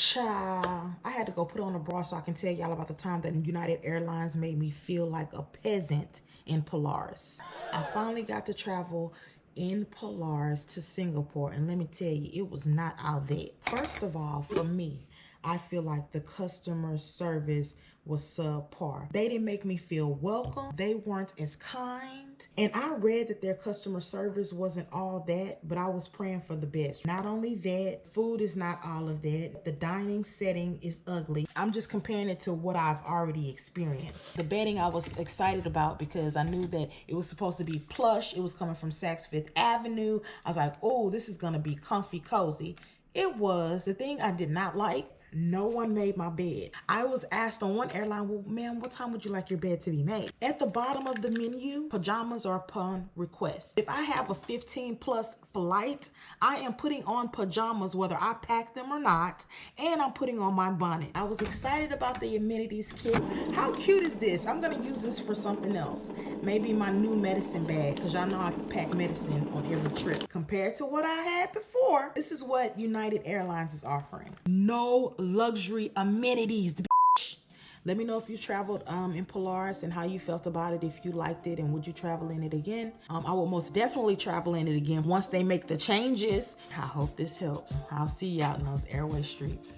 Child, I had to go put on a bra so I can tell y'all about the time that United Airlines made me feel like a peasant in Polaris. I finally got to travel in Polaris to Singapore, and let me tell you, it was not all that. First of all, for me, I feel like the customer service was subpar. They didn't make me feel welcome. They weren't as kind. And I read that their customer service wasn't all that, but I was praying for the best. Not only that, food is not all of that. The dining setting is ugly. I'm just comparing it to what I've already experienced. The bedding I was excited about because I knew that it was supposed to be plush. It was coming from Saks Fifth Avenue. I was like, oh, this is gonna be comfy, cozy. It was. The thing I did not like, no one made my bed. I was asked on one airline, well, ma'am, what time would you like your bed to be made? At the bottom of the menu, pajamas are upon request. If I have a 15+ flight, I am putting on pajamas whether I pack them or not, and I'm putting on my bonnet. I was excited about the amenities kit. How cute is this? I'm gonna use this for something else. Maybe my new medicine bag, because y'all know I pack medicine on every trip. Compared to what I had before, this is what United Airlines is offering. No luxury amenities, bitch. Let me know if you traveled in Polaris and how you felt about it, if you liked it, and would you travel in it again. I will most definitely travel in it again once they make the changes. I hope this helps. I'll see you out in those airway streets.